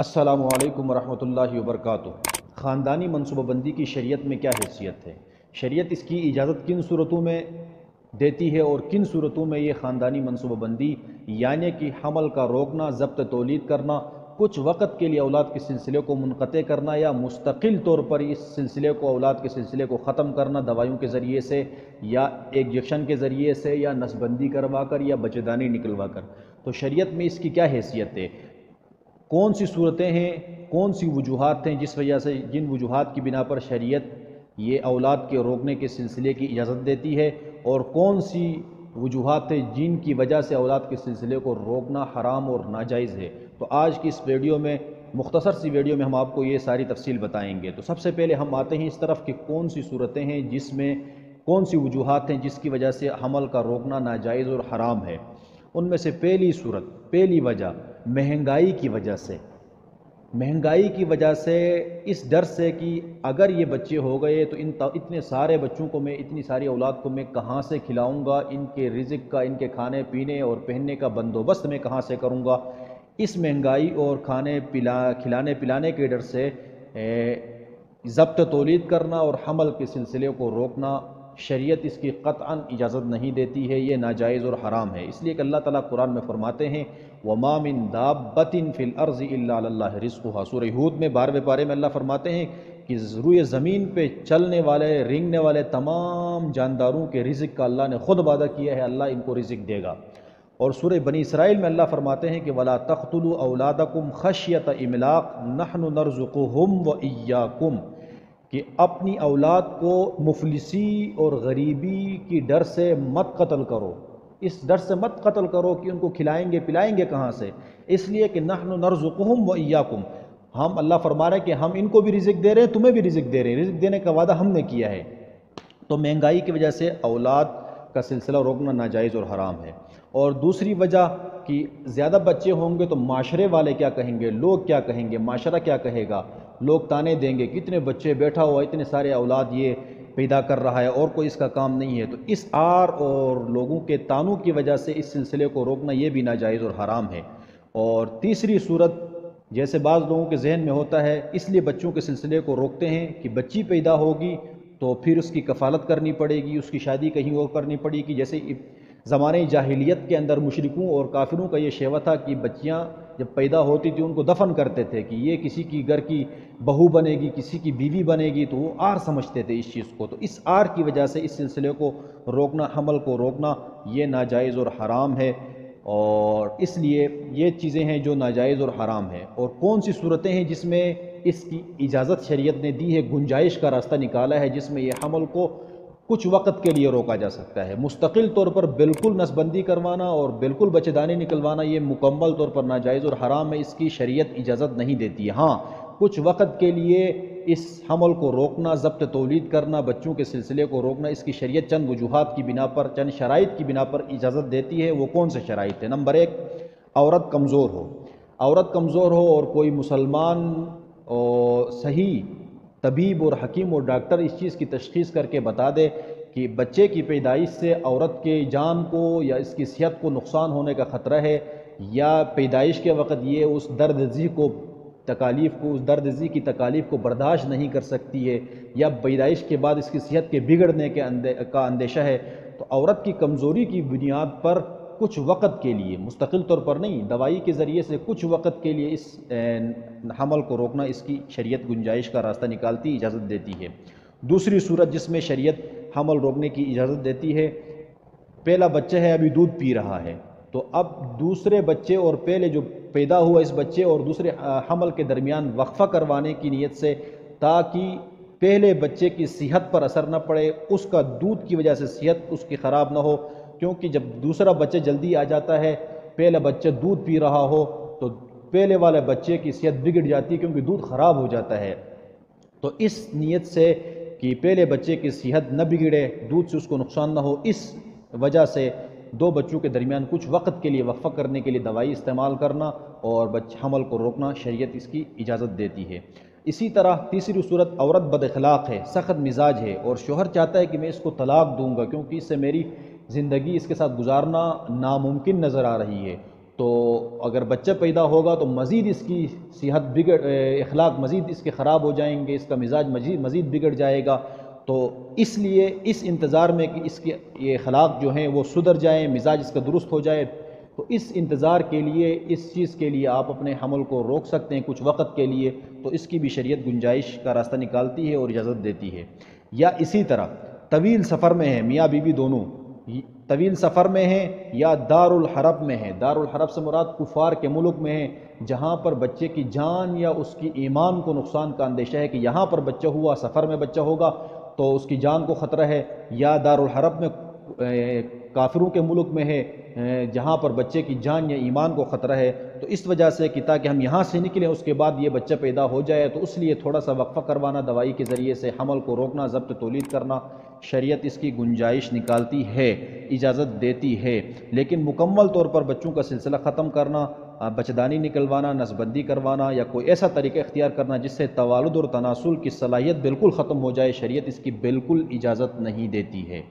السلام علیکم ورحمۃ اللہ وبرکاتہ۔ خاندانی منصوبہ بندی کی شریعت میں کیا حیثیت ہے؟ شریعت اس کی اجازت کن صورتوں میں دیتی ہے اور کن صورتوں میں یہ خاندانی منصوبہ بندی یعنی کہ حمل کا روکنا، ضبط تولید کرنا، کچھ وقت کے لیے اولاد کے سلسلے کو منقطع کرنا یا مستقل طور پر اس سلسلے کو اولاد کے سلسلے کو ختم کرنا دوائیوں کے ذریعے سے یا انجیکشن کے ذریعے سے یا نسبندی کروا کر یا بچےدانی نکلوا کر، تو شریعت میں اس کی کیا حیثیت ہے؟ کون سی صورتیں ہیں، کون سی وجوہات ہیں جس وجہ سے جن وجوہات کی بنا پر شریعت یہ اولاد کے روکنے کے سلسلے کی اجازت دیتی ہے، اور کون سی وجوہات ہیں جن کی وجہ سے اولاد کے سلسلے کو روکنا حرام اور ناجائز ہے؟ تو آج کی اس ویڈیو میں، مختصر سی ویڈیو میں، ہم آپ کو یہ ساری تفصیل بتائیں گے۔ تو سب سے پہلے ہم آتے ہیں اس طرف کہ کون سی صورتیں ہیں جس میں کون سی وجوہات ہیں جس کی وجہ سے حمل کا روکنا ناجائز اور حرام ہے۔ ان میں سے پہلی صورت، پہلی وجہ مہنگائی کی وجہ سے۔ مہنگائی کی وجہ سے اس ڈر سے کہ اگر یہ بچے ہو گئے تو اتنے سارے بچوں کو میں، اتنی ساری اولاد کو میں کہاں سے کھلاؤں گا، ان کے رزق کا، ان کے کھانے پینے اور پہننے کا بندوبست میں کہاں سے کروں گا۔ اس مہنگائی اور کھلانے پلانے کے ڈر سے ضبط تولید کرنا اور حمل کے سلسلے کو روکنا، شریعت اس کی قطعاً اجازت نہیں دیتی ہے، یہ ناجائز اور حرام ہے۔ اس لیے کہ اللہ تعالیٰ قرآن میں فرماتے ہیں وَمَا مِن دَابَّةٍ فِي الْأَرْضِ إِلَّا عَلَى اللَّهِ رِزْقُهَا۔ سورہ ہود میں 12ویں پارے میں اللہ فرماتے ہیں کہ روئے زمین پہ چلنے والے، رینگنے والے تمام جانداروں کے رزق کا اللہ نے خود وعدہ کیا ہے، اللہ ان کو رزق دے گا۔ اور سورہ بنی اسرائیل میں اللہ فرماتے ہیں کہ وَلَا تَقْتُلُوا أَوْلَادَكُمْ خَشْيَةَ إِمْلَاقٍ نَحْنُ نَرْزُقُهُمْ وَإِيَّاكُمْ، کہ اپنی اولاد کو مفلسی اور غریبی کی ڈر سے مت قتل کرو، اس ڈر سے مت قتل کرو کہ ان کو کھلائیں گے پلائیں گے کہاں سے، اس لیے کہ نحن نرزقہم وإیاکم، ہم، اللہ فرما رہے ہیں کہ ہم ان کو بھی رزق دے رہے ہیں، تمہیں بھی رزق دے رہے ہیں، رزق دینے کا وعدہ ہم نے کیا ہے۔ تو مہنگائی کی وجہ سے اولاد کا سلسلہ روکنا ناجائز اور حرام ہے۔ اور دوسری وجہ کہ زیادہ بچے ہوں گے تو معاشرے والے کیا کہیں گے، لوگ کیا کہیں گے، معاشرہ کیا کہے گا، لوگ تانے دیں گے، کتنے بچے بیٹھا ہوا، اتنے سارے اولاد یہ پیدا کر رہا ہے اور کوئی اس کا کام نہیں ہے۔ تو اس آر اور لوگوں کے تانوں کی وجہ سے اس سلسلے کو روکنا یہ بھی ناجائز اور حرام ہے۔ اور تیسری صورت، جیسے بعض لوگوں کے ذہن میں ہوتا ہے، اس لیے بچوں کے سلسلے کو روکتے ہیں کہ بچی پیدا ہوگی تو پھر اس کی کفالت کرنی پڑے گی، اس کی شادی کہیں اور کرنی پڑے گی۔ جیسے زمانے جاہلیت کے اندر مشرکوں اور کافروں کا یہ شیوہ تھا کہ بچیاں جب پیدا ہوتی تھی ان کو دفن کرتے تھے کہ یہ کسی کی گھر کی بہو بنے گی، کسی کی بیوی بنے گی، تو وہ آر سمجھتے تھے اس چیز کو۔ تو اس آر کی وجہ سے اس سلسلے کو روکنا، حمل کو روکنا، یہ ناجائز اور حرام ہے۔ اور اس لیے یہ چیزیں ہیں جو ناجائز اور حرام ہیں۔ اور کون سی صورتیں ہیں جس میں اس کی اجازت شریعت نے دی ہے، گنجائش کا راستہ نکالا ہے جس میں یہ حمل کو کچھ وقت کے لیے روکا جا سکتا ہے۔ مستقل طور پر بالکل نسبندی کروانا اور بالکل بچے دانی نکلوانا یہ مکمل طور پر ناجائز اور حرام ہے، اس کی شریعت اجازت نہیں دیتی ہے۔ ہاں، کچھ وقت کے لیے اس حمل کو روکنا، ضبط تولید کرنا، بچوں کے سلسلے کو روکنا، اس کی شریعت چند وجوہات کی بنا پر، چند شرائط کی بنا پر اجازت دیتی ہے۔ وہ کون سے شرائط ہیں؟ نمبر 1، عورت کمزور ہو۔ عورت کمزور ہو اور کوئی مسلمان اور صحیح طبیب اور حکیم اور ڈاکٹر اس چیز کی تشخیص کر کے بتا دے کہ بچے کی پیدائش سے عورت کے جان کو یا اس کی صحت کو نقصان ہونے کا خطرہ ہے، یا پیدائش کے وقت یہ اس درد زی کو، تکالیف کو، اس درد زی کی تکالیف کو برداشت نہیں کر سکتی ہے، یا پیدائش کے بعد اس کی صحت کے بگڑنے کا اندیشہ ہے، تو عورت کی کمزوری کی بنیاد پر کچھ وقت کے لیے، مستقل طور پر نہیں، دوائی کے ذریعے سے کچھ وقت کے لیے اس حمل کو روکنا، اس کی شریعت گنجائش کا راستہ نکالتی، اجازت دیتی ہے۔ دوسری صورت جس میں شریعت حمل روکنے کی اجازت دیتی ہے، پہلا بچہ ہے، ابھی دودھ پی رہا ہے، تو اب دوسرے بچے اور پہلے جو پیدا ہوا اس بچے اور دوسرے حمل کے درمیان وقفہ کروانے کی نیت سے، تاکہ پہلے بچے کی صحت پر اثر نہ پڑے، اس کا دودھ کی وجہ سے صحت اس کی خراب نہ ہو، کیونکہ جب دوسرا بچہ جلدی آ جاتا ہے، پہلا بچہ دودھ پی رہا ہو تو پہلے والے بچے کی صحت بگڑ جاتی ہے کیونکہ دودھ خراب ہو جاتا ہے۔ تو اس نیت سے کہ پہلے بچے کی صحت نہ بگڑے، دودھ سے اس کو نقصان نہ ہو، اس وجہ سے دو بچوں کے درمیان کچھ وقت کے لیے وقفہ کرنے کے لیے دوائی استعمال کرنا اور حمل کو روکنا، شریعت اس کی اجازت دیتی ہے۔ اسی طرح تیسری صورت، عورت بد اخلاق ہے، سخت مزاج ہے اور شوہر چاہتا ہے کہ میں اس کو طلاق دوں گا کیونکہ اس سے میری زندگی، اس کے ساتھ گزارنا ناممکن نظر آ رہی ہے، تو اگر بچہ پیدا ہوگا تو مزید اس کی صحت اخلاق مزید اس کے خراب ہو جائیں گے، اس کا مزاج مزید بگڑ جائے گا۔ تو اس لیے اس انتظار میں کہ اس کے یہ اخلاق جو ہیں وہ سدھر جائیں، مزاج اس کا درست ہو جائے، تو اس انتظار کے لیے، اس چیز کے لیے آپ اپنے حمل کو روک سکتے ہیں کچھ وقت کے لیے، تو اس کی بھی شریعت گنجائش کا راستہ نکالتی ہے اور اجازت دیتی ہے۔ یا اسی طرح طویل سفر میں ہیں میاں بیوی دونوں، طویل سفر میں ہیں یا دار الحرب میں ہیں، دار الحرب سے مراد کفار کے ملک میں ہیں جہاں پر بچے کی جان یا اس کی ایمان کو نقصان کا اندیشہ ہے کہ یہاں پر بچہ ہوا، سفر میں بچہ ہوگا تو اس کی جان کو خطرہ ہے، یا دار الحرب میں کافروں کے ملک میں ہے جہاں پر بچے کی جان یا ایمان کو خطرہ ہے، تو اس وجہ سے کہ تاکہ ہم یہاں سے نکلیں اس کے بعد یہ بچہ پیدا ہو جائے، تو اس لیے تھوڑا سا وقفہ کروانا، دوائی کے ذریعے سے حمل کو روکنا، ضبط تولید کرنا، شریعت اس کی گنجائش نکالتی ہے، اجازت دیتی ہے۔ لیکن مکمل طور پر بچوں کا سلسلہ ختم کرنا، بچدانی نکلوانا، نسبندی کروانا یا کوئی ایسا طریقہ اختیار کرنا جس سے توالد اور تناسل کی صلاحیت بالکل ختم ہو جائے، شریعت اس کی بالکل اجازت نہیں دیتی ہے۔